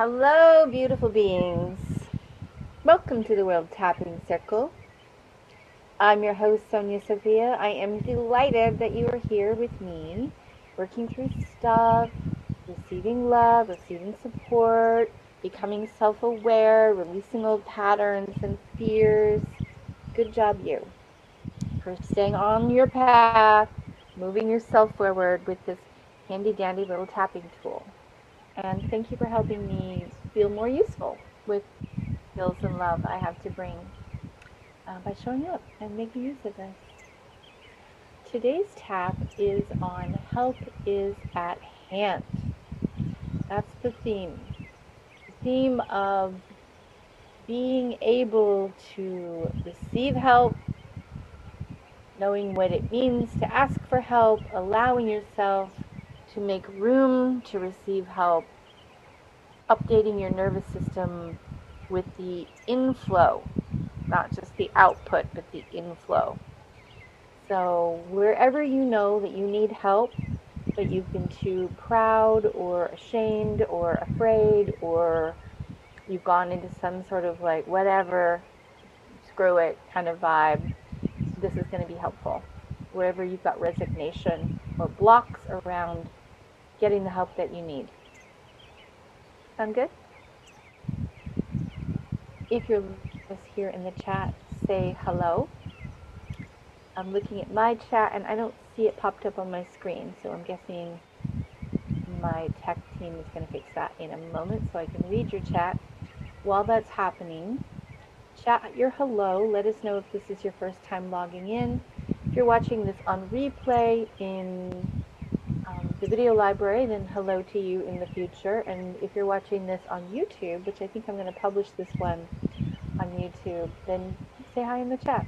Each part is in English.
Hello, beautiful beings. Welcome to the World Tapping Circle. I'm your host, Sophia. I am delighted that you are here with me, working through stuff, receiving love, receiving support, becoming self-aware, releasing old patterns and fears. Good job, you, for staying on your path, moving yourself forward with this handy-dandy little tapping tool. And thank you for helping me feel more useful with skills and love I have to bring by showing up and making use of this. Today's tap is on help is at hand. That's the theme. The theme of being able to receive help, knowing what it means to ask for help, allowing yourself to make room to receive help, updating your nervous system with the inflow, not just the output, but the inflow. So wherever you know that you need help, but you've been too proud or ashamed or afraid, or you've gone into some sort of like whatever, screw it kind of vibe, this is going to be helpful. Wherever you've got resignation or blocks around getting the help that you need. Sound good? If you're here in the chat, say hello. I'm looking at my chat and I don't see it popped up on my screen, so I'm guessing my tech team is going to fix that in a moment so I can read your chat. While that's happening, chat your hello. Let us know if this is your first time logging in. If you're watching this on replay in the video library, then hello to you in the future. And if you're watching this on YouTube, which I think I'm going to publish this one on YouTube, then say hi in the chat,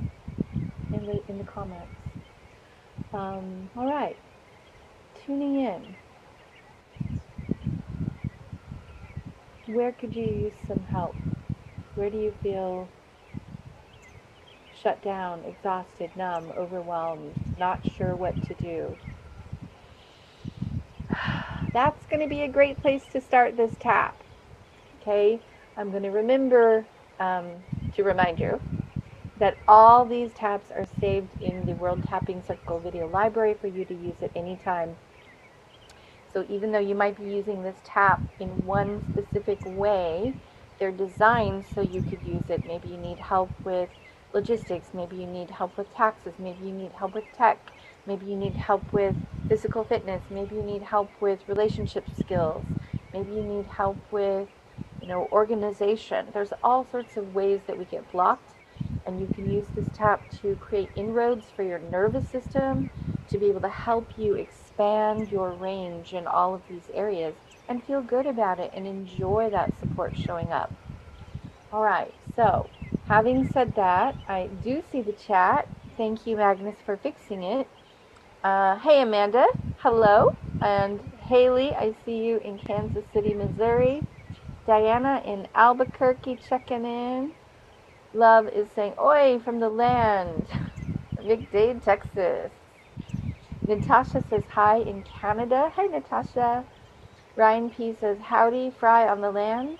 in the comments. All right, tuning in. Where could you use some help? Where do you feel shut down, exhausted, numb, overwhelmed, not sure what to do? That's going to be a great place to start this tap. Okay, I'm going to remember to remind you that all these taps are saved in the World Tapping Circle video library for you to use at any time. So even though you might be using this tap in one specific way, they're designed so you could use it. Maybe you need help with logistics, maybe you need help with taxes, maybe you need help with tech, maybe you need help with physical fitness, maybe you need help with relationship skills, maybe you need help with, organization. There's all sorts of ways that we get blocked, and you can use this tap to create inroads for your nervous system, to be able to help you expand your range in all of these areas and feel good about it and enjoy that support showing up. All right, so having said that, I do see the chat. Thank you, Magnus, for fixing it. Hey, Amanda, hello. And Haley, I see you in Kansas City, Missouri. Diana in Albuquerque checking in. Love is saying, oi, from the land. McDade, Texas. Natasha says hi in Canada. Hi, Natasha. Ryan P says, howdy, fry on the land.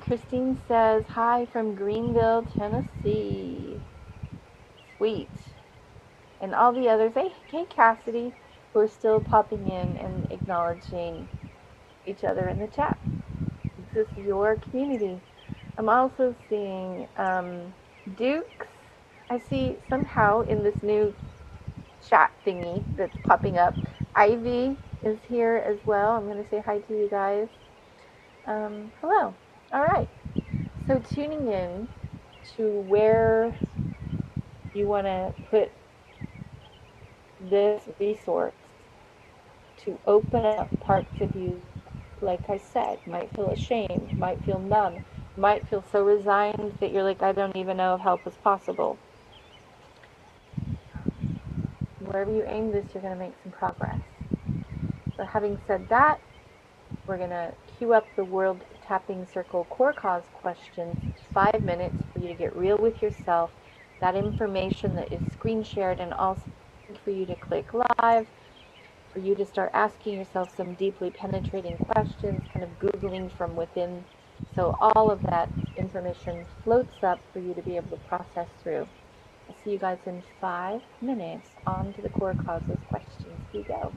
Christine says, hi from Greenville, Tennessee. Sweet. And all the others, hey, Cassidy, who are still popping in and acknowledging each other in the chat. This is your community. I'm also seeing Dukes. I see somehow in this new chat thingy that's popping up, Ivy is here as well. I'm going to say hi to you guys. Hello. All right. So tuning in to where you want to put this resource to open up parts of you, like I said, might feel ashamed, might feel numb, might feel so resigned that you're like, I don't even know if help is possible. Wherever you aim this, you're going to make some progress. So having said that, we're going to cue up the World Tapping Circle Core Cause questions. 5 minutes for you to get real with yourself. That information that is screen shared, and also for you to click live for you to start asking yourself some deeply penetrating questions, kind of Googling from within. So all of that information floats up for you to be able to process through. I'll see you guys in 5 minutes. On to the core causes questions we go.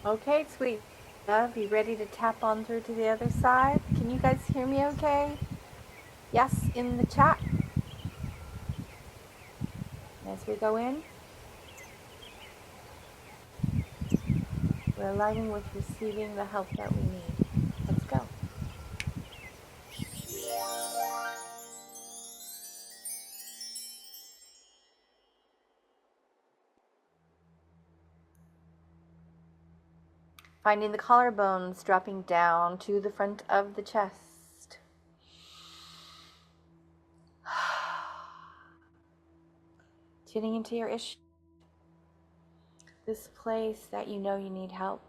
Okay, sweet love, you ready to tap on through to the other side? Can you guys hear me okay? Yes, in the chat. As we go in, we're aligning with receiving the help that we need. Let's go. Finding the collarbones dropping down to the front of the chest. Tuning into your issue. This place that you know you need help.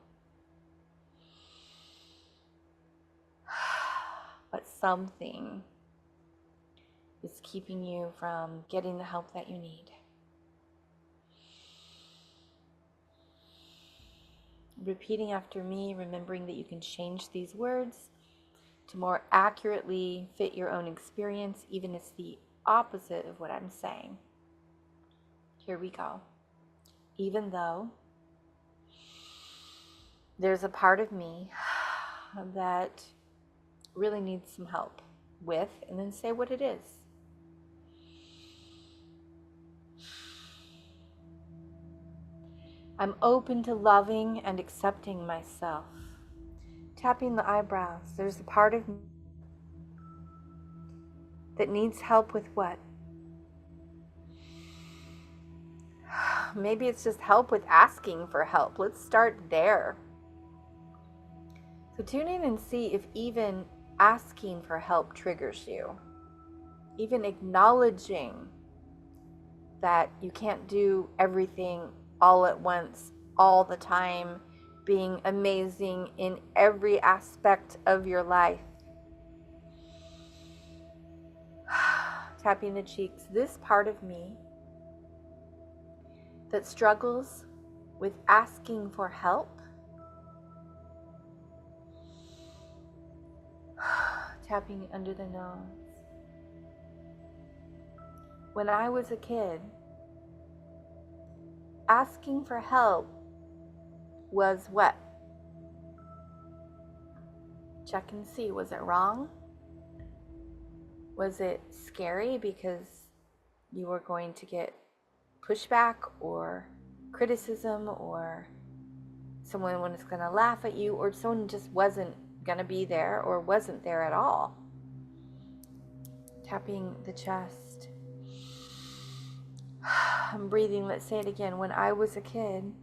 But something is keeping you from getting the help that you need. Repeating after me, remembering that you can change these words to more accurately fit your own experience, even if it's the opposite of what I'm saying. Here we go. Even though there's a part of me that really needs some help with, and then say what it is. I'm open to loving and accepting myself. Tapping the eyebrows. There's a part of me that needs help with what? Maybe it's just help with asking for help. Let's start there. So tune in and see if even asking for help triggers you. Even acknowledging that you can't do everything all at once, all the time, being amazing in every aspect of your life. Tapping the cheeks. This part of me that struggles with asking for help. Tapping under the nose. When I was a kid, asking for help was what? Check and see. Was it wrong? Was it scary because you were going to get pushback or criticism, or someone was going to laugh at you, or someone just wasn't going to be there or wasn't there at all? Tapping the chest. I'm breathing. Let's say it again. When I was a kid,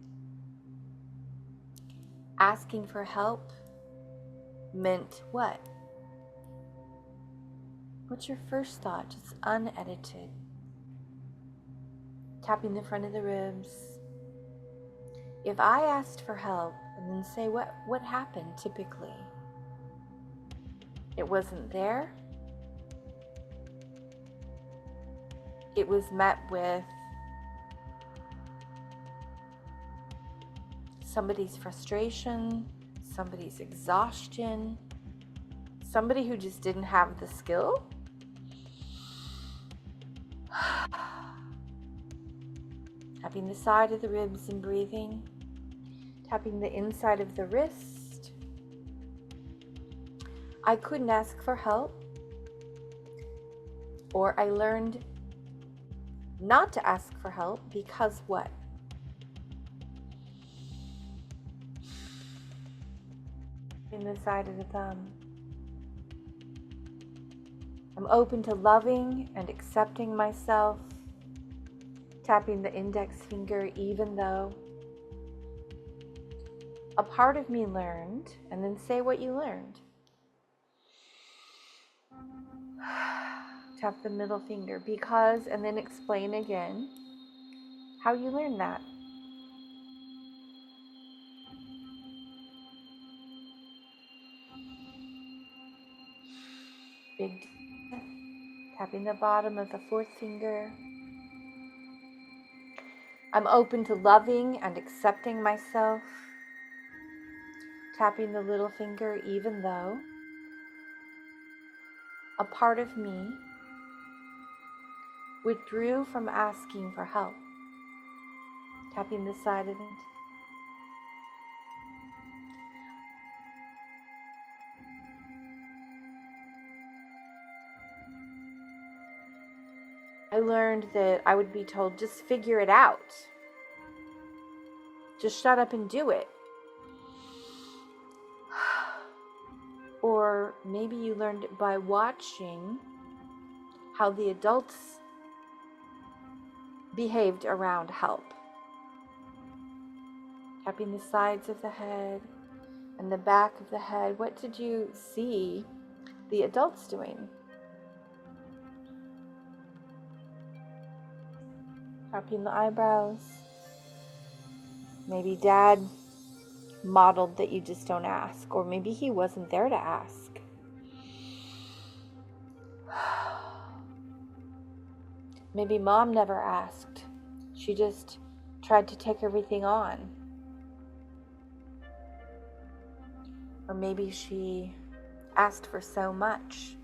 asking for help meant what? What's your first thought? Just unedited. Tapping the front of the ribs. If I asked for help and then say what happened typically? It wasn't there. It was met with somebody's frustration, somebody's exhaustion, somebody who just didn't have the skill. Tapping the side of the ribs and breathing. Tapping the inside of the wrist. I couldn't ask for help, or I learned not to ask for help because what? In the side of the thumb. I'm open to loving and accepting myself. Tapping the index finger, even though a part of me learned, and then say what you learned. Tap the middle finger, because, and then explain again how you learned that. Big deep. Tapping the bottom of the fourth finger. I'm open to loving and accepting myself. Tapping the little finger, even though a part of me withdrew from asking for help. Tapping the side of it. I learned that I would be told, just figure it out. Just shut up and do it. Or maybe you learned it by watching how the adults behaved around help. Tapping the sides of the head and the back of the head. What did you see the adults doing? Tapping the eyebrows. Maybe dad modeled that you just don't ask, or maybe he wasn't there to ask. Maybe mom never asked. She just tried to take everything on. Or maybe she asked for so much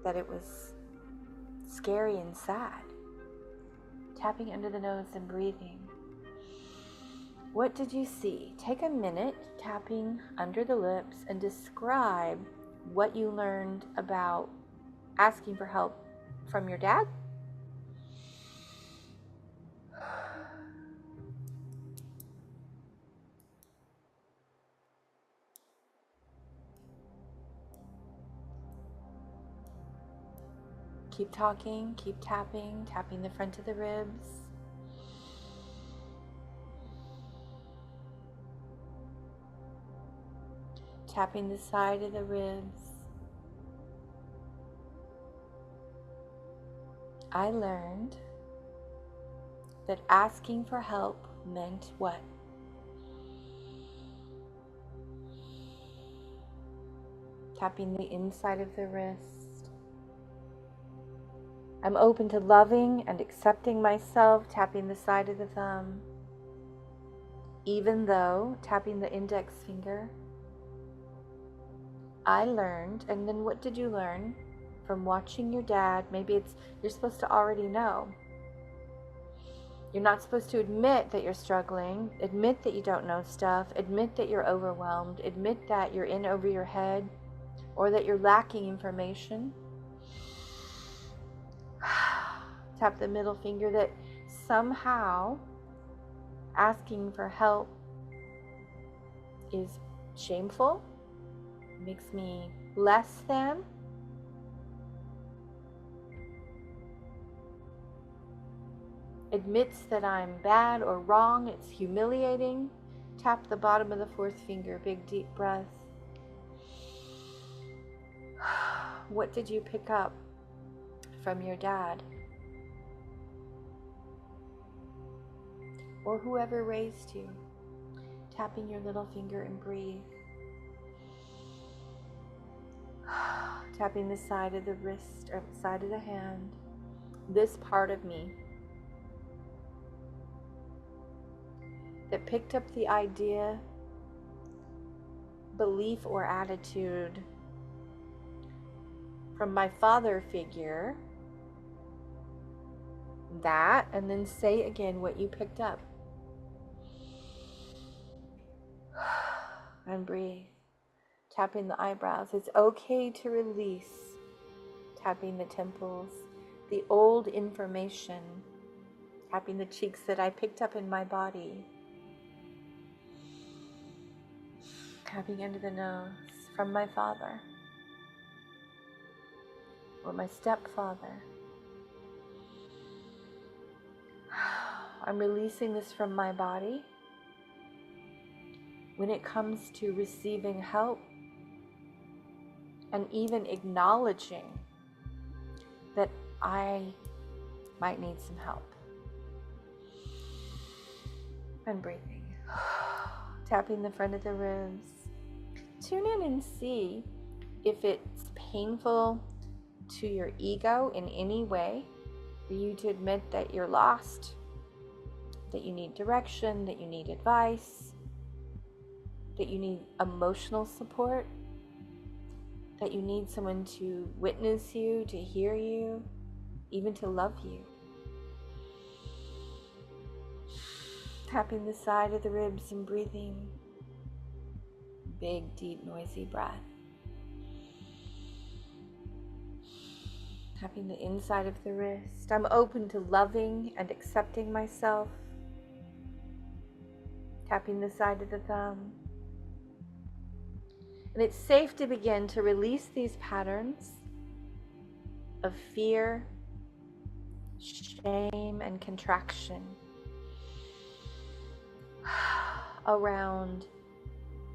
that it was scary and sad. Tapping under the nose and breathing. What did you see? Take a minute tapping under the lips and describe what you learned about asking for help from your dad. Keep talking, keep tapping, tapping the front of the ribs. Tapping the side of the ribs. I learned that asking for help meant what? Tapping the inside of the wrist. I'm open to loving and accepting myself, tapping the side of the thumb. Even though, tapping the index finger. I learned, and then what did you learn from watching your dad? Maybe you're supposed to already know. You're not supposed to admit that you're struggling, admit that you don't know stuff, admit that you're overwhelmed, admit that you're in over your head, or that you're lacking information. Tap the middle finger, that somehow asking for help is shameful, makes me less than. Admits that I'm bad or wrong, it's humiliating. Tap the bottom of the fourth finger, big deep breath. What did you pick up from your dad? Or whoever raised you? Tapping your little finger and breathe. Tapping the side of the wrist or side of the hand. This part of me that picked up the idea, belief, or attitude from my father figure. That, and then say again what you picked up. And breathe. Tapping the eyebrows. It's okay to release. Tapping the temples. The old information. Tapping the cheeks that I picked up in my body. Tapping under the nose from my father. Or my stepfather. I'm releasing this from my body. When it comes to receiving help and even acknowledging that I might need some help. And breathing. Tapping the front of the ribs. Tune in and see if it's painful to your ego in any way for you to admit that you're lost, that you need direction, that you need advice, that you need emotional support, that you need someone to witness you, to hear you, even to love you. Tapping the side of the ribs and breathing. Big, deep, noisy breath. Tapping the inside of the wrist. I'm open to loving and accepting myself. Tapping the side of the thumb. And it's safe to begin to release these patterns of fear, shame, and contraction around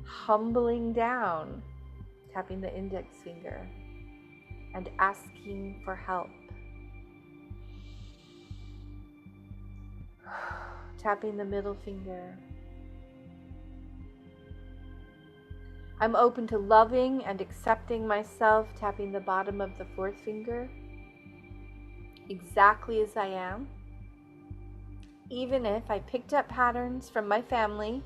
humbling down, tapping the index finger, and asking for help. Tapping the middle finger. I'm open to loving and accepting myself, tapping the bottom of the fourth finger, exactly as I am. Even if I picked up patterns from my family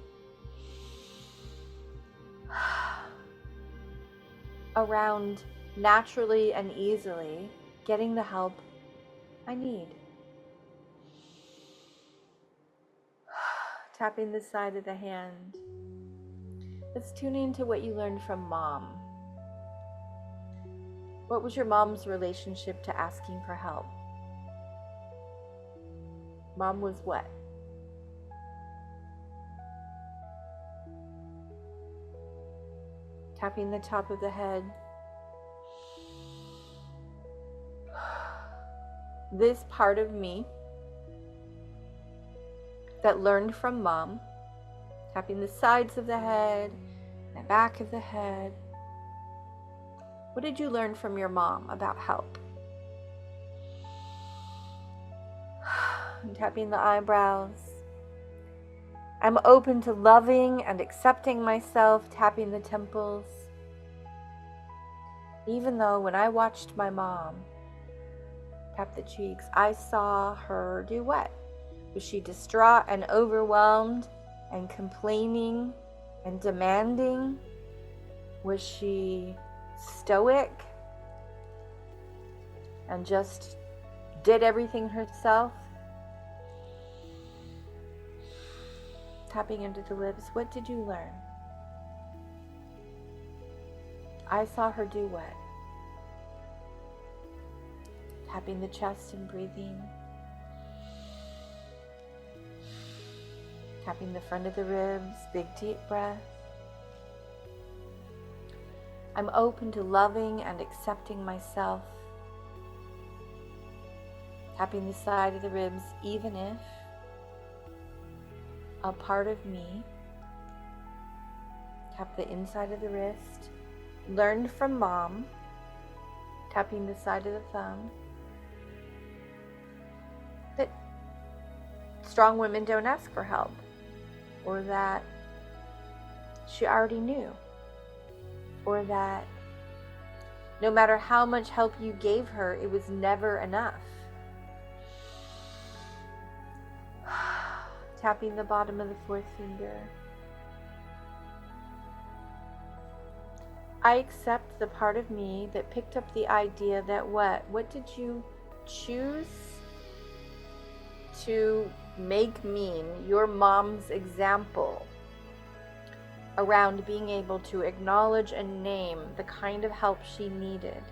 around naturally and easily getting the help I need. Tapping the side of the hand. Let's tune into what you learned from mom. What was your mom's relationship to asking for help? Mom was what? Tapping the top of the head. This part of me that learned from mom, tapping the sides of the head, the back of the head. What did you learn from your mom about help? And tapping the eyebrows. I'm open to loving and accepting myself, tapping the temples. Even though when I watched my mom tap the cheeks, I saw her do what? Was she distraught and overwhelmed and complaining and demanding? Was she stoic and just did everything herself? Tapping into the lips, what did you learn? I saw her do what? Tapping the chest and breathing. Tapping the front of the ribs, big deep breath. I'm open to loving and accepting myself. Tapping the side of the ribs, even if a part of me, tap the inside of the wrist, learned from mom, tapping the side of the thumb, that strong women don't ask for help, or that she already knew, or that no matter how much help you gave her, it was never enough. Tapping the bottom of the fourth finger. I accept the part of me that picked up the idea that what did you choose to make mean your mom's example around being able to acknowledge and name the kind of help she needed.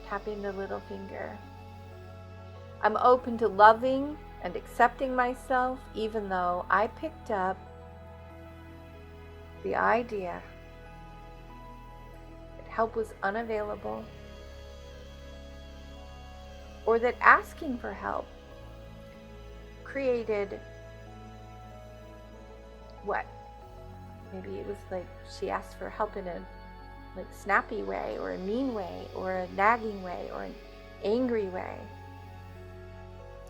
Tapping the little finger. I'm open to loving and accepting myself, even though I picked up the idea that help was unavailable, or that asking for help created what? Maybe it was like she asked for help in a snappy way, or a mean way, or a nagging way, or an angry way.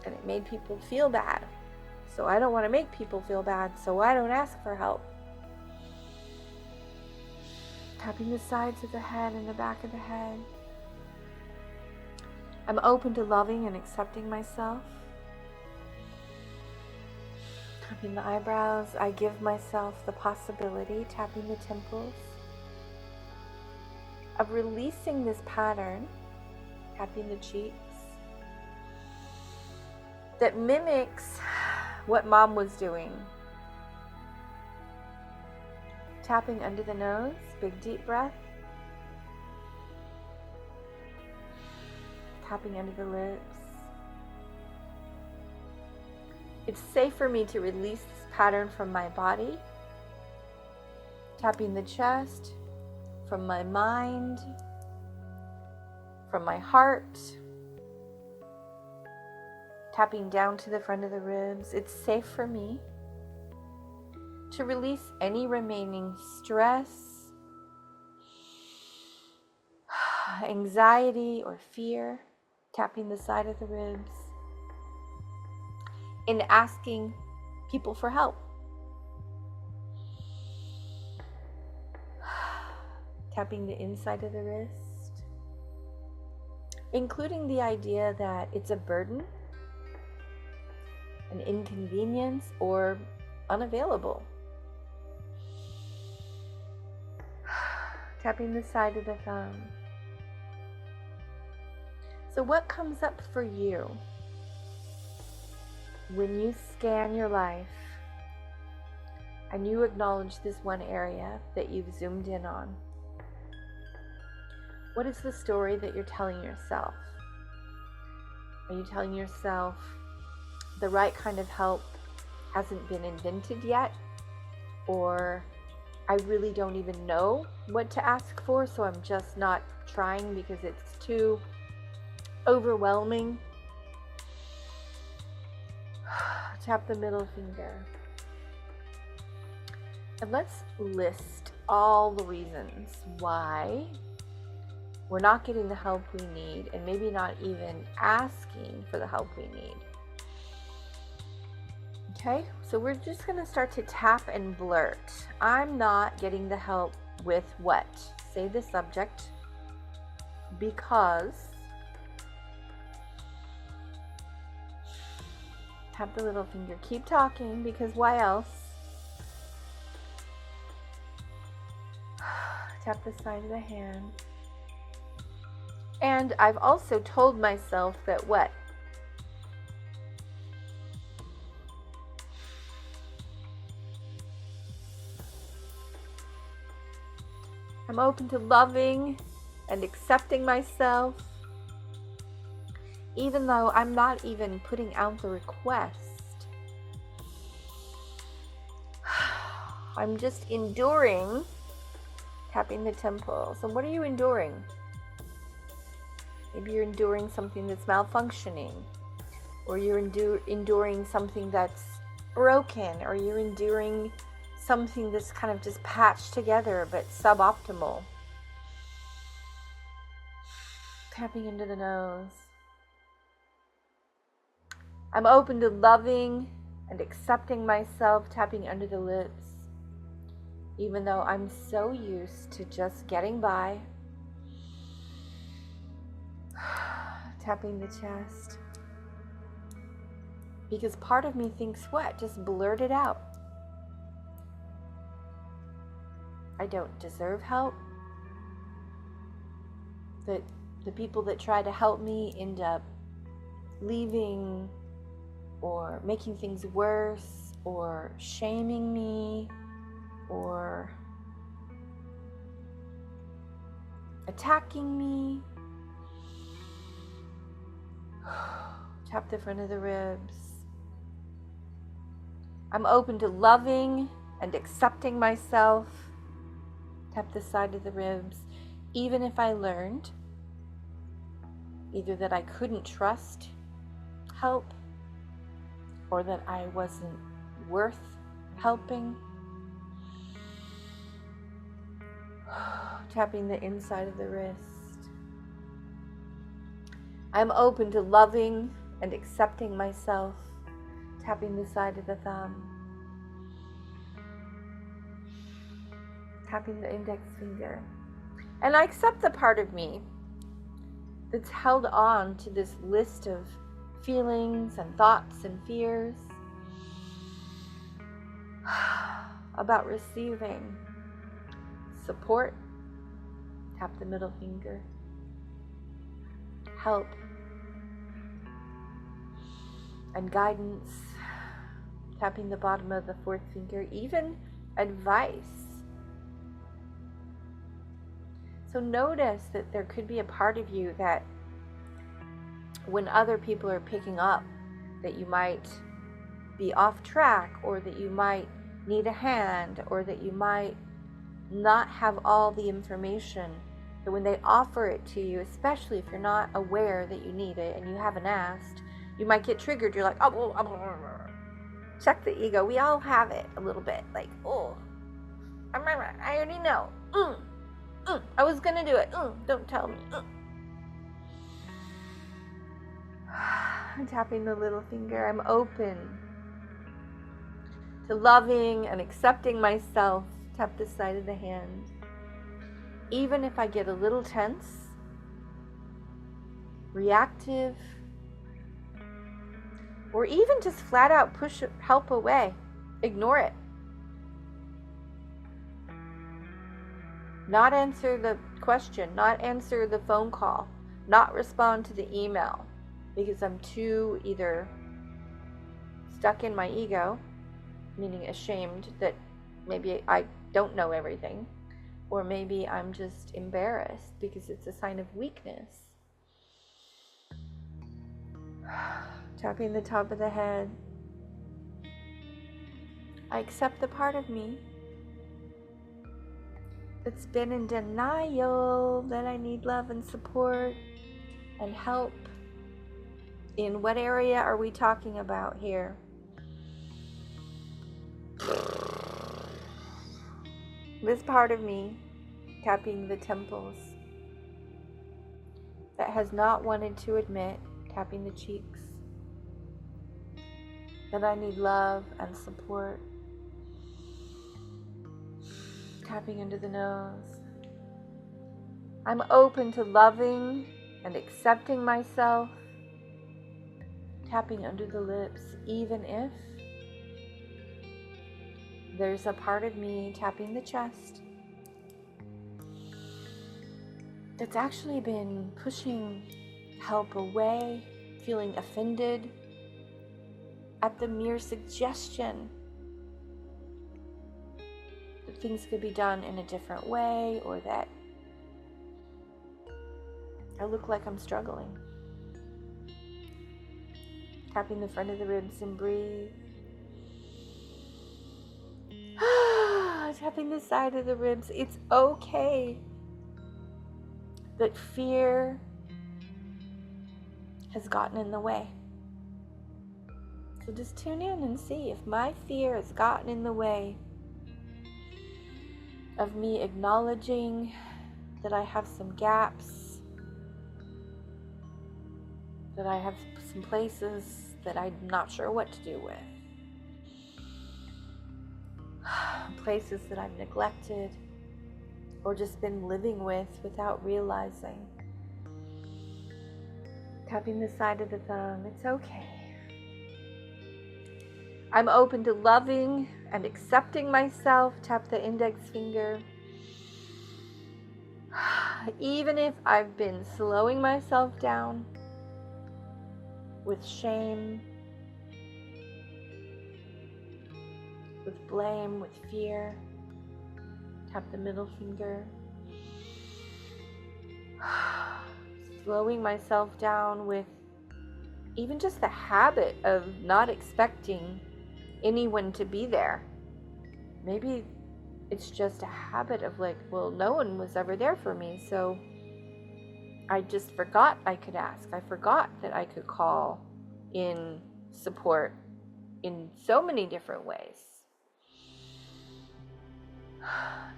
And it made people feel bad. So I don't want to make people feel bad, so I don't ask for help. Tapping the sides of the head and the back of the head. I'm open to loving and accepting myself. Tapping the eyebrows. I give myself the possibility, tapping the temples, of releasing this pattern, tapping the cheeks, that mimics what mom was doing. Tapping under the nose, big deep breath. tapping under the lips. It's safe for me to release this pattern from my body, tapping the chest, from my mind, from my heart, tapping down to the front of the ribs. It's safe for me to release any remaining stress, anxiety, or fear, tapping the side of the ribs, and asking people for help. Tapping the inside of the wrist, including the idea that it's a burden, an inconvenience, or unavailable. Tapping the side of the thumb. So what comes up for you when you scan your life and you acknowledge this one area that you've zoomed in on? What is the story that you're telling yourself? Are you telling yourself the right kind of help hasn't been invented yet? Or I really don't even know what to ask for, so I'm just not trying because it's too overwhelming? Tap the middle finger. And let's list all the reasons why we're not getting the help we need, and maybe not even asking for the help we need. Okay, so we're just going to start to tap and blurt. I'm not getting the help with what? Say the subject. Because. Tap the little finger. Keep talking, because why else? Tap the side of the hand. And I've also told myself that what? I'm open to loving and accepting myself, even though I'm not even putting out the request. I'm just enduring, tapping the temple. So what are you enduring? Maybe you're enduring something that's malfunctioning, or you're enduring something that's broken, or you're enduring something that's kind of just patched together but suboptimal. Tapping into the nose. I'm open to loving and accepting myself, tapping under the lips, even though I'm so used to just getting by. Tapping the chest. Because part of me thinks what? Just blurt it out. I don't deserve help. That the people that try to help me end up leaving, or making things worse, or shaming me, or attacking me. Tap the front of the ribs. I'm open to loving and accepting myself. Tap the side of the ribs. Even if I learned either that I couldn't trust help, or that I wasn't worth helping. Tapping the inside of the wrist. I'm open to loving and accepting myself. Tapping the side of the thumb. Tapping the index finger. And I accept the part of me that's held on to this list of feelings and thoughts and fears about receiving support. Tap the middle finger. Help and guidance. Tapping the bottom of the fourth finger. Even advice. So notice that there could be a part of you that when other people are picking up that you might be off track, or that you might need a hand, or that you might not have all the information, that when they offer it to you, especially if you're not aware that you need it and you haven't asked, you might get triggered. You're like, oh, check the ego. We all have it a little bit. Like, oh, I already know. I was gonna do it. Don't tell me. I'm tapping the little finger. I'm open to loving and accepting myself. Tap the side of the hand. Even if I get a little tense, reactive, or even just flat out push help away, ignore it. Not answer the question, not answer the phone call, not respond to the email, because I'm too either stuck in my ego, meaning ashamed that maybe I don't know everything, or maybe I'm just embarrassed because it's a sign of weakness. Tapping the top of the head. I accept the part of me that's been in denial that I need love and support and help. In what area are we talking about here? This part of me, tapping the temples, that has not wanted to admit, tapping the cheeks, that I need love and support. Tapping into the nose. I'm open to loving and accepting myself. Tapping under the lips, even if there's a part of me, tapping the chest, that's actually been pushing help away, feeling offended at the mere suggestion that things could be done in a different way, or that I look like I'm struggling. Tapping the front of the ribs and breathe. Tapping the side of the ribs. It's okay that fear has gotten in the way. So just tune in and see if my fear has gotten in the way of me acknowledging that I have some gaps, that I have some places that I'm not sure what to do with, places that I've neglected or just been living with without realizing. Tapping the side of the thumb. It's okay. I'm open to loving and accepting myself. Tap the index finger. Even if I've been slowing myself down with shame, with blame, with fear. Tap the middle finger. Slowing myself down with even just the habit of not expecting anyone to be there. Maybe it's just a habit of like, well, no one was ever there for me, so I just forgot I could ask. I forgot that I could call in support in so many different ways.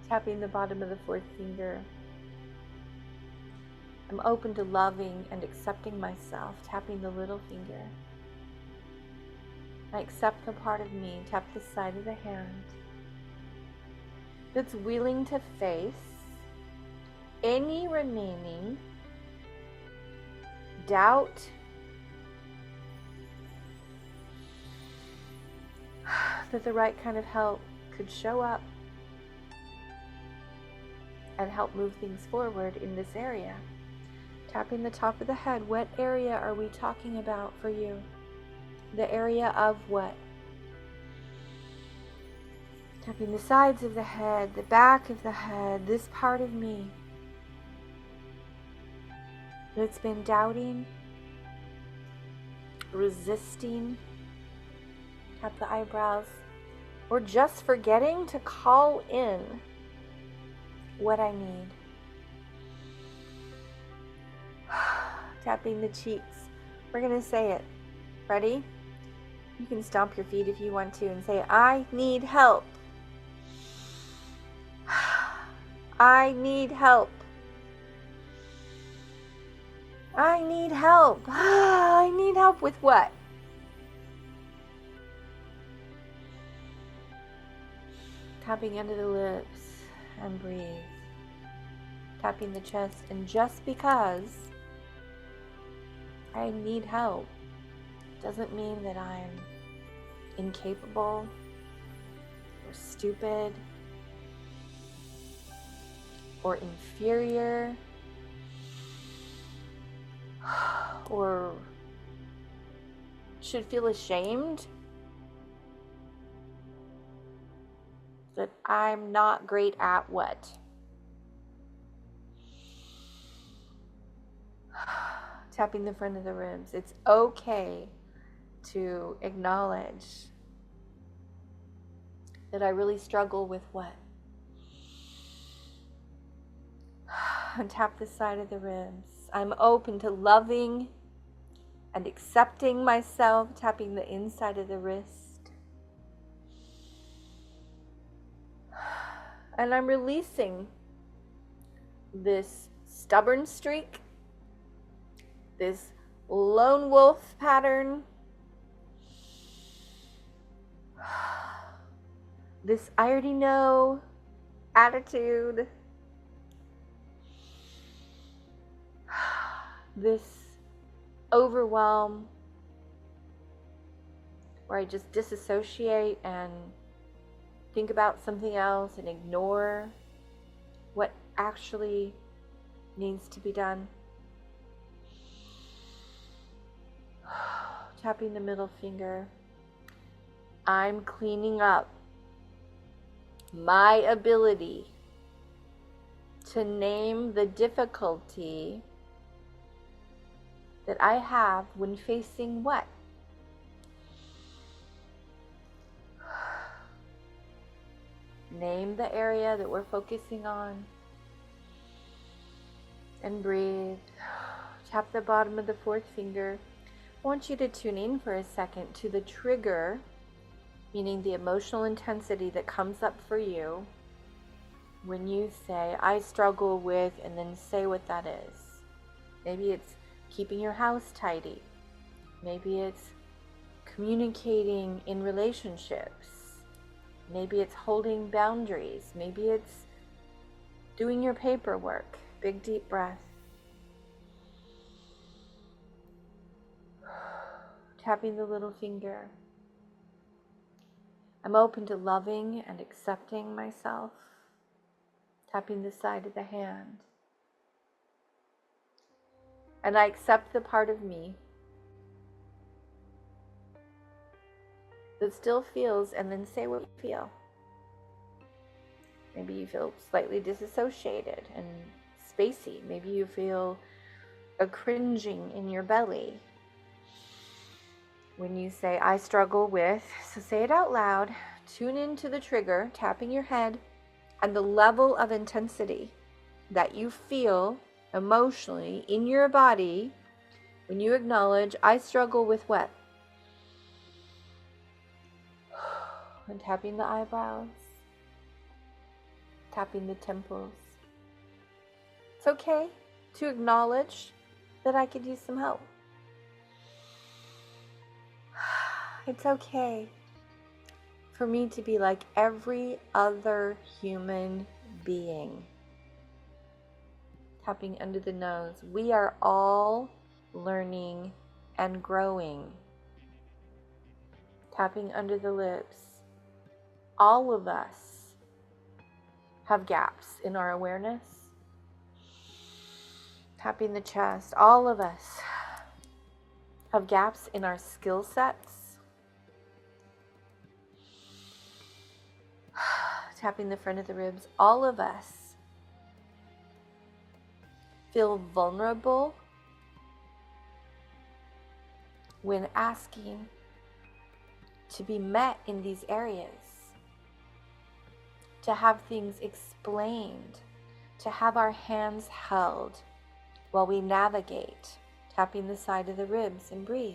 Tapping the bottom of the fourth finger. I'm open to loving and accepting myself. Tapping the little finger. I accept the part of me. Tap the side of the hand that's willing to face any remaining doubt, that the right kind of help could show up and help move things forward in this area. Tapping the top of the head. What area are we talking about for you? The area of what? Tapping the sides of the head, the back of the head, this part of me that's been doubting, resisting. Tap the eyebrows. Or just forgetting to call in what I need. Tapping the cheeks. We're going to say it. Ready? You can stomp your feet if you want to and say, I need help. I need help. I need help. I need help with what? Tapping under the lips and breathe. Tapping the chest. And just because I need help doesn't mean that I'm incapable or stupid or inferior or should feel ashamed that I'm not great at what? Tapping the front of the ribs. It's okay to acknowledge that I really struggle with what? And tap the side of the ribs. I'm open to loving and accepting myself, tapping the inside of the wrist. And I'm releasing this stubborn streak, this lone wolf pattern, this I already know attitude, this overwhelm where I just disassociate and think about something else and ignore what actually needs to be done. Tapping the middle finger. I'm cleaning up my ability to name the difficulty that I have when facing what? Name the area that we're focusing on and breathe. Tap the bottom of the fourth finger. I want you to tune in for a second to the trigger, meaning the emotional intensity that comes up for you when you say, I struggle with, and then say what that is. Maybe it's keeping your house tidy. Maybe it's communicating in relationships. Maybe it's holding boundaries. Maybe it's doing your paperwork. Big deep breath. Tapping the little finger. I'm open to loving and accepting myself. Tapping the side of the hand. And I accept the part of me that still feels, and then say what you feel. Maybe you feel slightly disassociated and spacey. Maybe you feel a cringing in your belly when you say, I struggle with. So say it out loud. Tune into the trigger, tapping your head, and the level of intensity that you feel emotionally in your body when you acknowledge, I struggle with what? And tapping the eyebrows, tapping the temples. It's okay to acknowledge that I could use some help. It's okay for me to be like every other human being. Tapping under the nose. We are all learning and growing. Tapping under the lips. All of us have gaps in our awareness. Tapping the chest. All of us have gaps in our skill sets. Tapping the front of the ribs. All of us feel vulnerable when asking to be met in these areas, to have things explained, to have our hands held while we navigate, tapping the side of the ribs and breathe.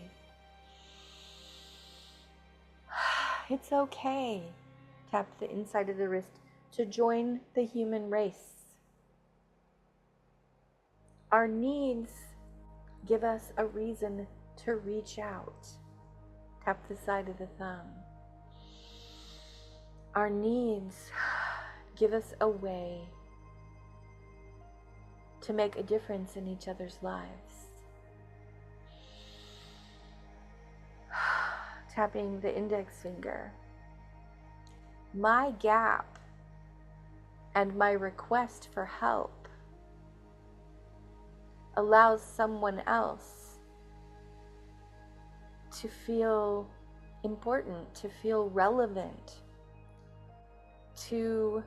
It's okay. Tap the inside of the wrist to join the human race. Our needs give us a reason to reach out. Tap the side of the thumb. Our needs give us a way to make a difference in each other's lives. Tapping the index finger. My gap and my request for help allows someone else to feel important, to feel relevant, to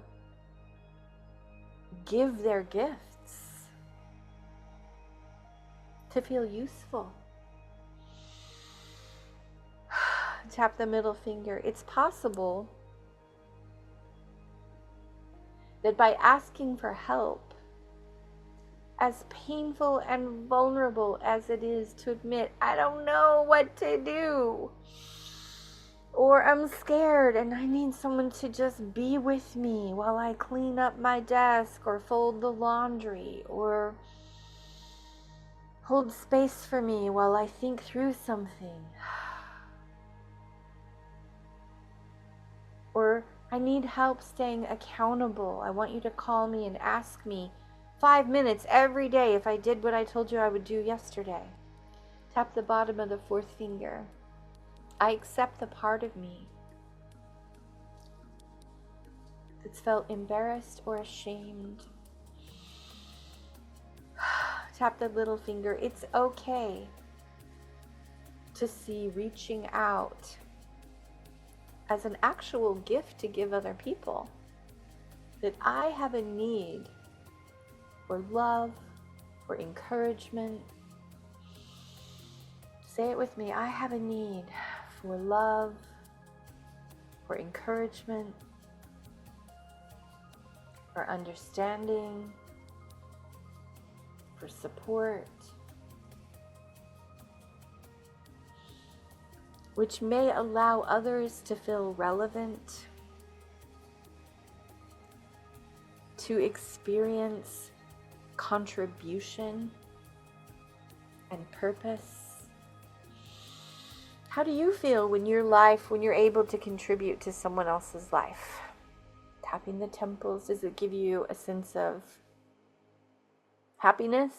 give their gifts, to feel useful. Tap the middle finger. It's possible that by asking for help, as painful and vulnerable as it is to admit, I don't know what to do, or I'm scared and I need someone to just be with me while I clean up my desk or fold the laundry or hold space for me while I think through something. Or I need help staying accountable. I want you to call me and ask me 5 minutes every day if I did what I told you I would do yesterday. Tap the bottom of the fourth finger. I accept the part of me that's felt embarrassed or ashamed. Tap the little finger. It's okay to see reaching out as an actual gift to give other people. That I have a need for love, for encouragement. Say it with me. I have a need for love, for encouragement, for understanding, for support, which may allow others to feel relevant, to experience contribution and purpose. How do you feel when you're able to contribute to someone else's life? Tapping the temples, does it give you a sense of happiness?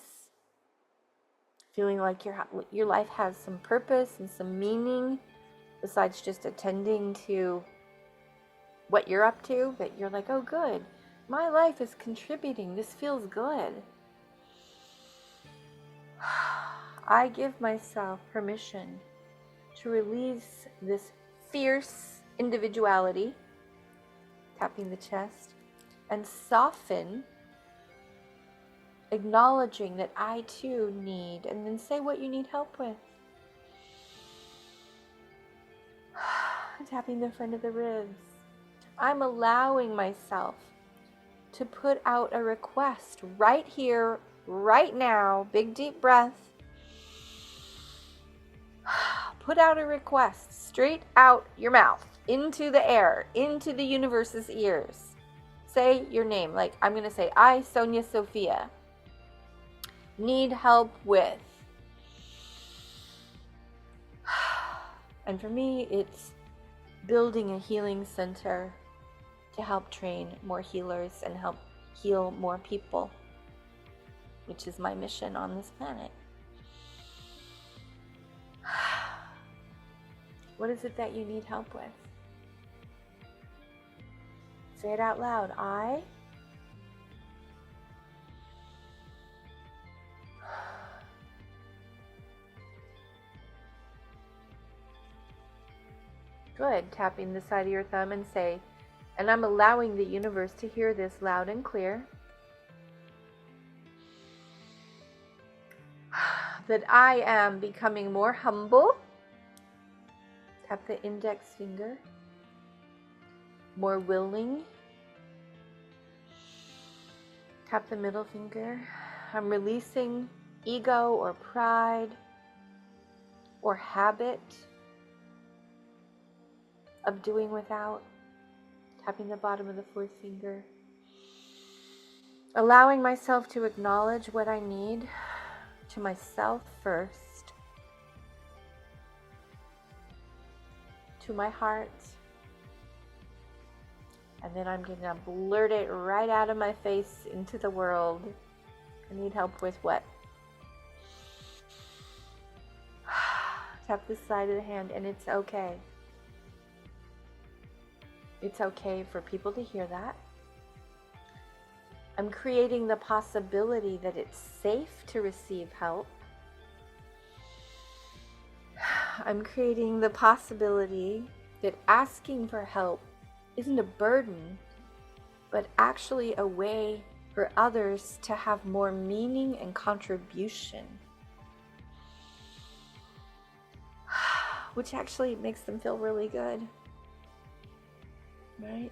Feeling like your life has some purpose and some meaning besides just attending to what you're up to, that you're like, oh good, my life is contributing, this feels good. I give myself permission to release this fierce individuality, tapping the chest, and soften, acknowledging that I too need, and then say what you need help with. Tapping the front of the ribs. I'm allowing myself to put out a request right here, right now. Big deep breath. Put out a request straight out your mouth, into the air, into the universe's ears. Say your name. Like I'm going to say, I, Sonya Sophia, need help with. And for me, it's building a healing center to help train more healers and help heal more people, which is my mission on this planet. What is it that you need help with? Say it out loud. I. Good. Tapping the side of your thumb and say, and I'm allowing the universe to hear this loud and clear, that I am becoming more humble Tap the index finger. More willing. Tap the middle finger. I'm releasing ego or pride or habit of doing without. Tapping the bottom of the fourth finger. Allowing myself to acknowledge what I need to myself first, to my heart, and then I'm going to blurt it right out of my face into the world. I need help with what? Tap the side of the hand, and it's okay. It's okay for people to hear that. I'm creating the possibility that it's safe to receive help. I'm creating the possibility that asking for help isn't a burden, but actually a way for others to have more meaning and contribution, which actually makes them feel really good, right?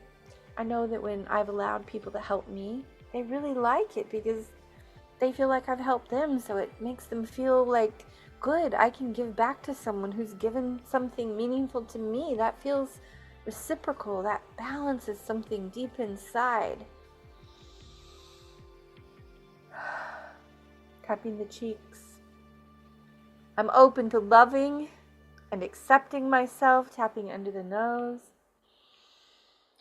I know that when I've allowed people to help me, they really like it because they feel like I've helped them, so it makes them feel like, good, I can give back to someone who's given something meaningful to me. That feels reciprocal. That balances something deep inside. Tapping the cheeks. I'm open to loving and accepting myself, tapping under the nose.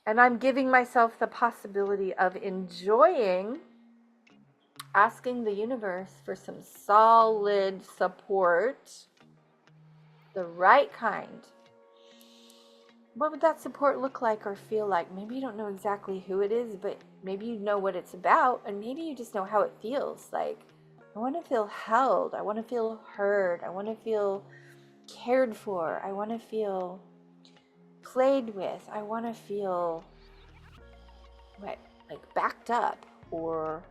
And I'm giving myself the possibility of enjoying asking the universe for some solid support, the right kind. What would that support look like or feel like? Maybe you don't know exactly who it is, but maybe you know what it's about, and maybe you just know how it feels. Like, I want to feel held. I want to feel heard. I want to feel cared for. I want to feel played with. I want to feel like backed up, or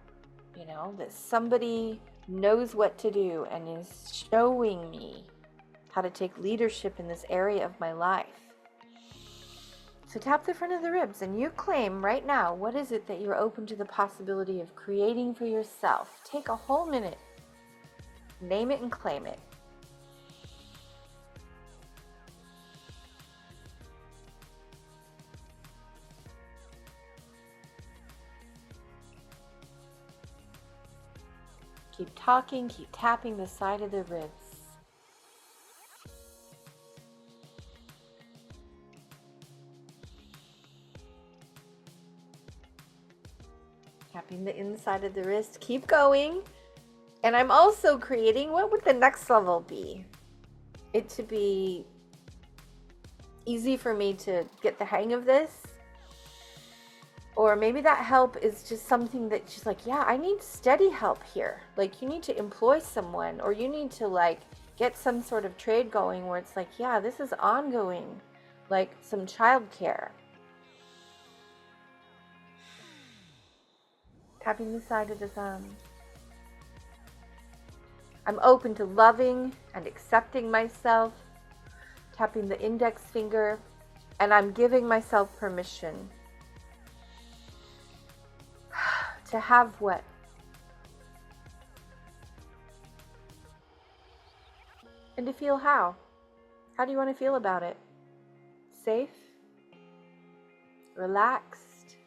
that somebody knows what to do and is showing me how to take leadership in this area of my life. So tap the front of the ribs and you claim right now, what is it that you're open to the possibility of creating for yourself? Take a whole minute, name it and claim it. Keep talking, keep tapping the side of the ribs. Tapping the inside of the wrist. Keep going. And I'm also creating, what would the next level be? It to be easy for me to get the hang of this. Or maybe that help is just something that she's like, yeah, I need steady help here. Like, you need to employ someone, or you need to get some sort of trade going where it's like, yeah, this is ongoing, like some childcare. Tapping the side of the thumb. I'm open to loving and accepting myself. Tapping the index finger, and I'm giving myself permission to have what? And to feel how? How do you want to feel about it? Safe? Relaxed?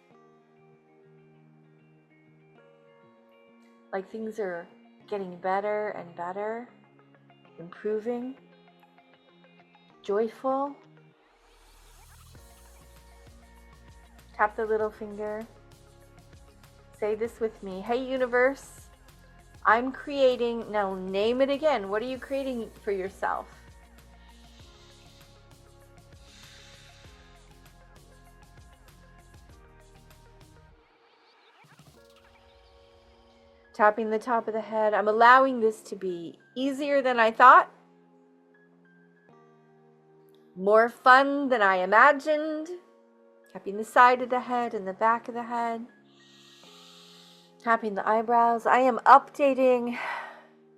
Like things are getting better and better? Improving? Joyful? Tap the little finger. Say this with me. Hey, universe, I'm creating, now name it again. What are you creating for yourself? Tapping the top of the head. I'm allowing this to be easier than I thought. More fun than I imagined. Tapping the side of the head and the back of the head. Tapping the eyebrows. I am updating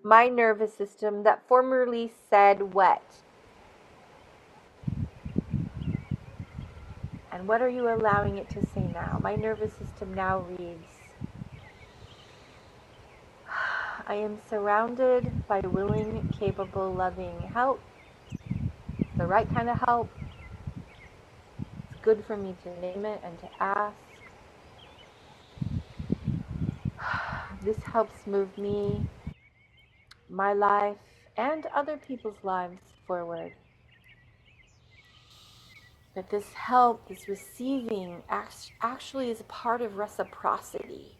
my nervous system that formerly said what? And what are you allowing it to say now? My nervous system now reads, I am surrounded by willing, capable, loving help. The right kind of help. It's good for me to name it and to ask. This helps move me, my life, and other people's lives forward. That this help, this receiving, actually is a part of reciprocity.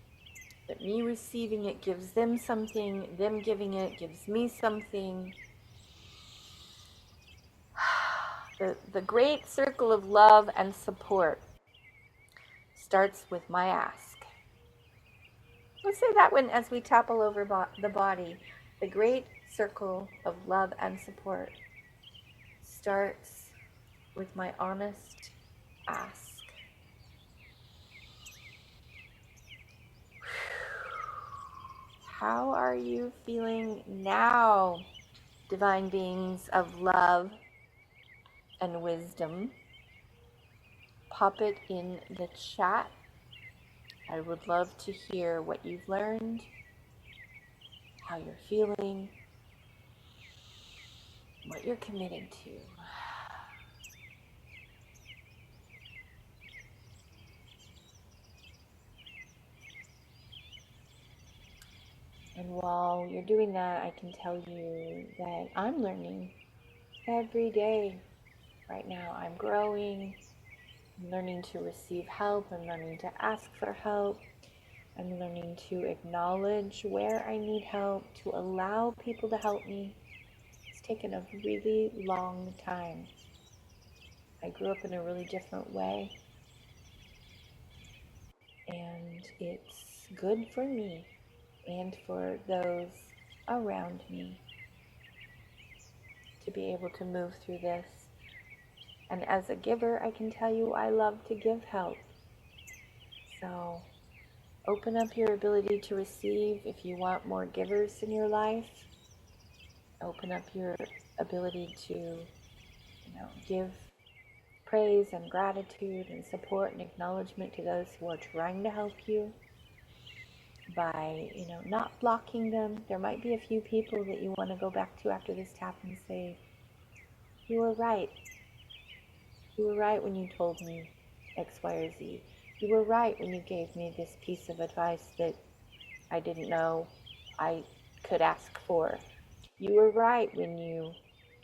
That me receiving it gives them something, them giving it gives me something. The great circle of love and support starts with my ask. Let's say that when, as we tap all over the body, the great circle of love and support starts with my honest ask. How are you feeling now, divine beings of love and wisdom? Pop it in the chat. I would love to hear what you've learned, how you're feeling, what you're committing to. And while you're doing that, I can tell you that I'm learning every day. Right now, I'm growing. I'm learning to receive help. I'm learning to ask for help. I'm learning to acknowledge where I need help, to allow people to help me. It's taken a really long time. I grew up in a really different way, and it's good for me and for those around me to be able to move through this. And as a giver, I can tell you I love to give help. So open up your ability to receive if you want more givers in your life. Open up your ability to, give praise and gratitude and support and acknowledgement to those who are trying to help you by, not blocking them. There might be a few people that you want to go back to after this tap and say, you were right. You were right when you told me X, Y, or Z. You were right when you gave me this piece of advice that I didn't know I could ask for. You were right when you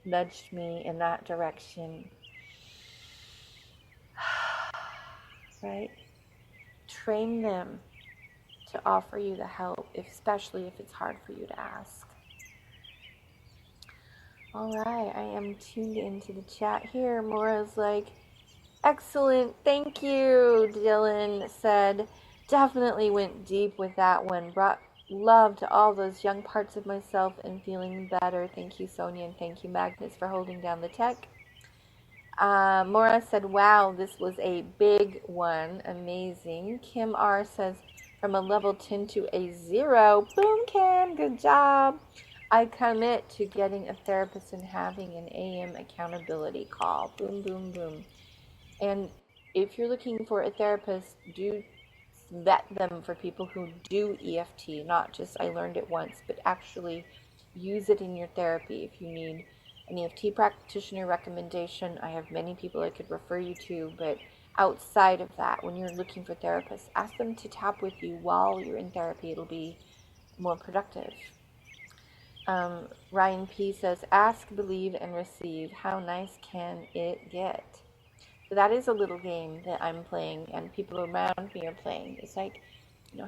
nudged me in that direction. Right? Train them to offer you the help, especially if it's hard for you to ask. All right, I am tuned into the chat here. Maura's like, excellent, thank you. Dylan said, definitely went deep with that one. Brought love to all those young parts of myself and feeling better. Thank you, Sonya, and thank you, Magnus, for holding down the tech. Maura said, wow, this was a big one. Amazing. Kim R says, from a level 10 to a 0. Boom, Kim, good job. I commit to getting a therapist and having an AM accountability call. Boom, boom, boom. And if you're looking for a therapist, do vet them for people who do EFT, not just I learned it once, but actually use it in your therapy. If you need an EFT practitioner recommendation, I have many people I could refer you to, but outside of that, when you're looking for therapists, ask them to tap with you while you're in therapy. It'll be more productive. Ryan P says, ask, believe, and receive. How nice can it get? So that is a little game that I'm playing and people around me are playing. It's like,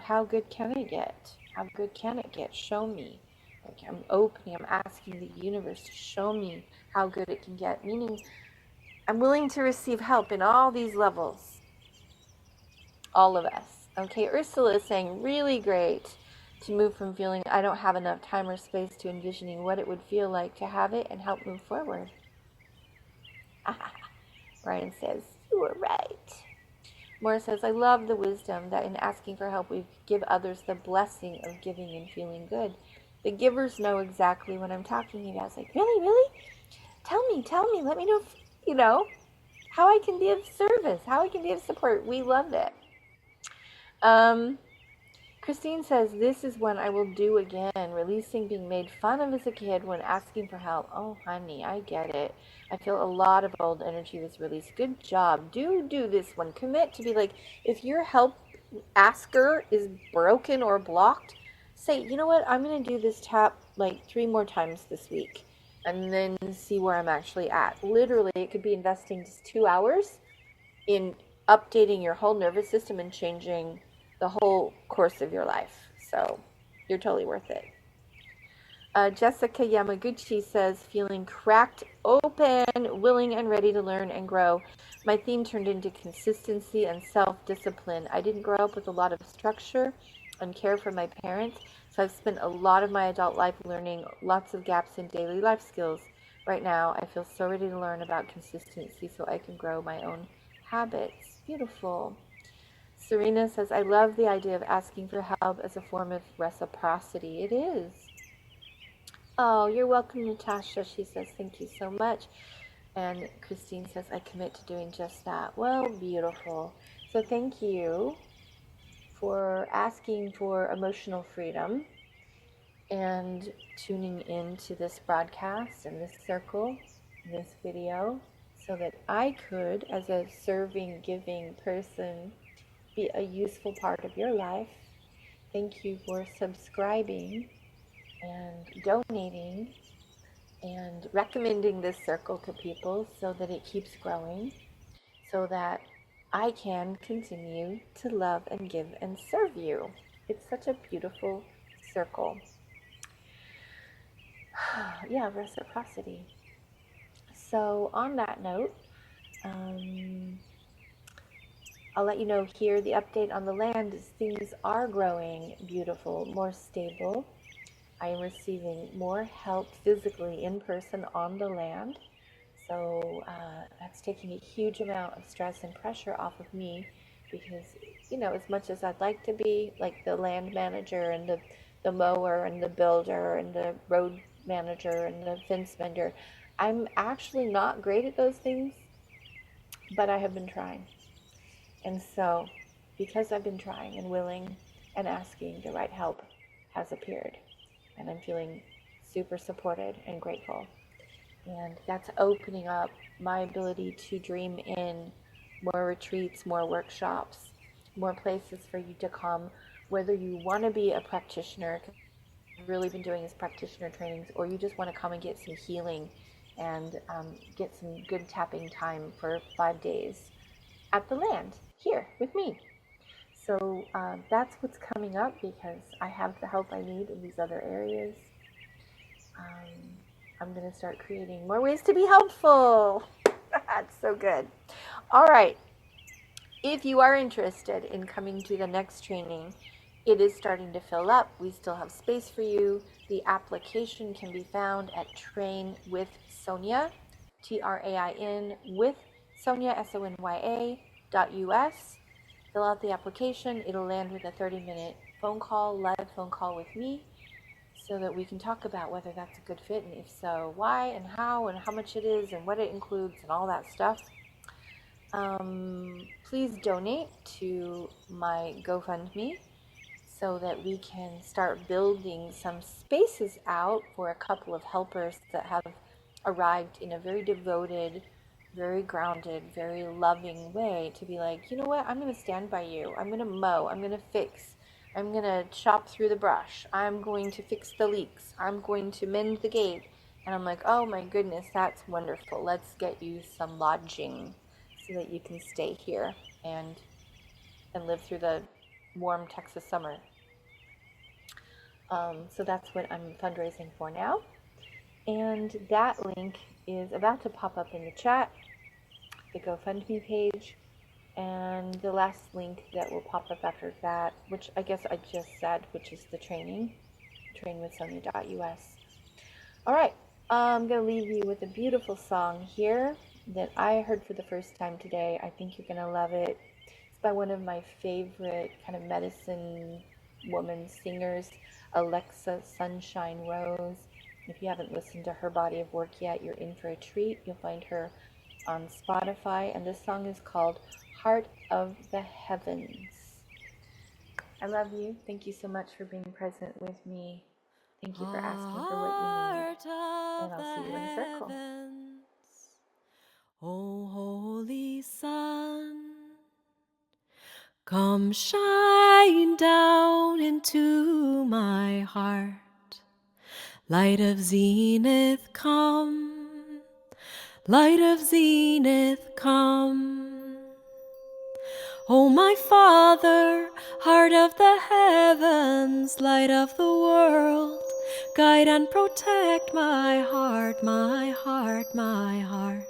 how good can it get? How good can it get? Show me. Like, I'm opening, I'm asking the universe to show me how good it can get. Meaning, I'm willing to receive help in all these levels. All of us. Okay, Ursula is saying, really great to move from feeling I don't have enough time or space to envisioning what it would feel like to have it and help move forward. Ryan says, you were right. Maura says, I love the wisdom that in asking for help, we give others the blessing of giving and feeling good. The givers know exactly what I'm talking about. It's like, really? Tell me, let me know if, how I can be of service, how I can be of support. We love it. Christine says, this is one I will do again, releasing being made fun of as a kid when asking for help. Oh, honey, I get it. I feel a lot of old energy was released. Good job. Do this one. Commit to be like, if your help asker is broken or blocked, say, you know what, I'm going to do this tap like 3 more times this week and then see where I'm actually at. Literally, it could be investing just 2 hours in updating your whole nervous system and changing the whole course of your life. So you're totally worth it. Jessica Yamaguchi says, feeling cracked open, willing and ready to learn and grow. My theme turned into consistency and self-discipline. I didn't grow up with a lot of structure and care from my parents, so I've spent a lot of my adult life learning lots of gaps in daily life skills. Right now, I feel so ready to learn about consistency so I can grow my own habits. Beautiful. Serena says, I love the idea of asking for help as a form of reciprocity. It is. Oh, you're welcome, Natasha. She says, thank you so much. And Christine says, I commit to doing just that. Well, beautiful. So thank you for asking for emotional freedom and tuning into this broadcast and this circle, this video, so that I could, as a serving, giving person, be a useful part of your life. Thank you for subscribing and donating and recommending this circle to people so that it keeps growing, so that I can continue to love and give and serve you. It's such a beautiful circle. Yeah, reciprocity. So on that note, I'll let you know here the update on the land is things are growing beautiful, more stable. I am receiving more help physically in person on the land. So that's taking a huge amount of stress and pressure off of me because, you know, as much as I'd like to be like the land manager and the mower and the builder and the road manager and the fence mender, I'm actually not great at those things, but I have been trying. And so because I've been trying and willing and asking, the right help has appeared. And I'm feeling super supported and grateful. And that's opening up my ability to dream in more retreats, more workshops, more places for you to come, whether you want to be a practitioner, because I've really been doing is practitioner trainings, or you just want to come and get some healing and get some good tapping time for 5 days at the land here with me. So that's what's coming up because I have the help I need in these other areas. I'm going to start creating more ways to be helpful. That's so good. All right. If you are interested in coming to the next training, it is starting to fill up. We still have space for you. The application can be found at Train with Sonya, TRAIN with Sonya, SONYA.us. Fill out the application. It'll land with a 30-minute phone call, live phone call with me, so that we can talk about whether that's a good fit, and if so, why and how much it is and what it includes and all that stuff. Please donate to my GoFundMe so that we can start building some spaces out for a couple of helpers that have arrived in a very devoted, very grounded, very loving way to be like, you know what, I'm going to stand by you. I'm going to mow. I'm going to fix. I'm going to chop through the brush. I'm going to fix the leaks. I'm going to mend the gate. And I'm like, oh my goodness, that's wonderful. Let's get you some lodging so that you can stay here and live through the warm Texas summer. So that's what I'm fundraising for now. And that link is about to pop up in the chat, the GoFundMe page, and the last link that will pop up after that, which I guess I just said, which is the training, trainwithsonya.us. All right, I'm going to leave you with a beautiful song here that I heard for the first time today. I think you're going to love it. It's by one of my favorite kind of medicine woman singers, Alexa Sunshine Rose. If you haven't listened to her body of work yet, you're in for a treat. You'll find her on Spotify, and this song is called Heart of the Heavens. I love you. Thank you so much for being present with me. Thank you for asking for what you need. And I'll see you in the circle. O holy sun, come shine down into my heart. Light of zenith, come. Light of zenith, come. O my Father, heart of the heavens, light of the world, guide and protect my heart, my heart, my heart.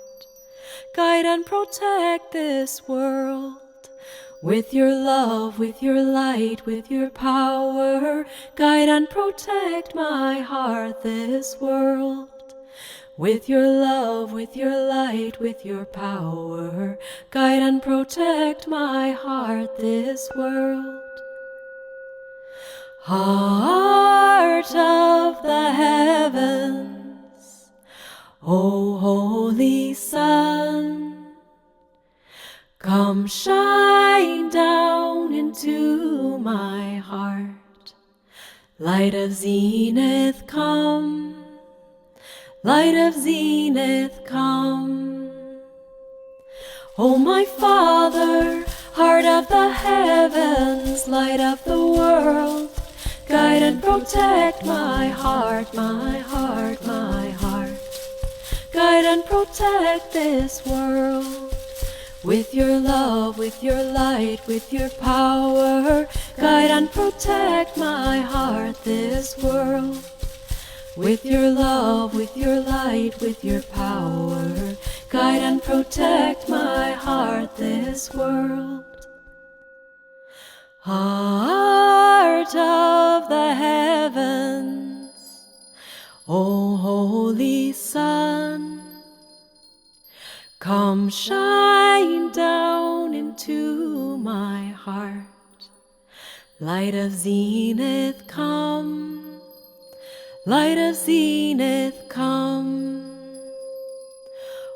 Guide and protect this world. With your love, with your light, with your power, guide and protect my heart, this world. With your love, with your light, with your power, guide and protect my heart, this world. Heart of the heavens, O holy sun, come shine down into my heart. Light of zenith, come. Light of zenith, come. O my Father, heart of the heavens, light of the world, guide and protect my heart, my heart, my heart. Guide and protect this world. With your love, with your light, with your power, guide and protect my heart, this world. With your love, with your light, with your power, guide and protect my heart, this world. Heart of the heavens, O holy sun, come shine down into my heart. Light of zenith, come. Light of zenith, come.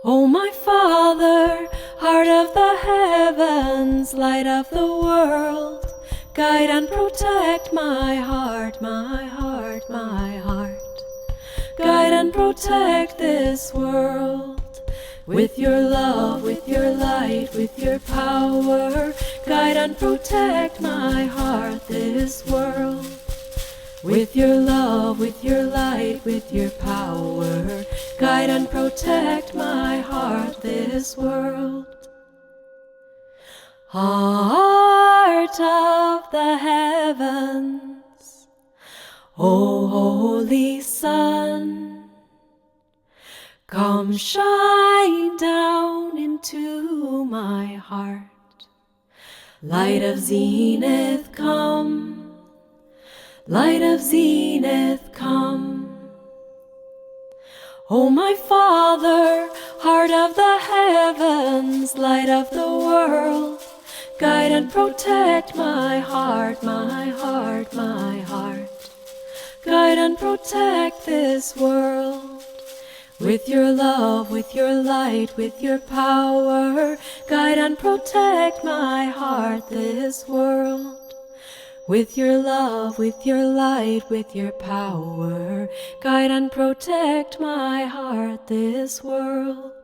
O my Father, heart of the heavens, light of the world, guide and protect my heart, my heart, my heart. Guide and protect this world. With your love, with your light, with your power, guide and protect my heart, this world. With your love, with your light, with your power, guide and protect my heart, this world. Heart of the heavens, O holy sun, come shine down into my heart. Light of zenith, come. Light of zenith, come. O my Father, heart of the heavens, light of the world, guide and protect my heart, my heart, my heart. Guide and protect this world. With your love, with your light, with your power, guide and protect my heart, this world. With your love, with your light, with your power, guide and protect my heart, this world.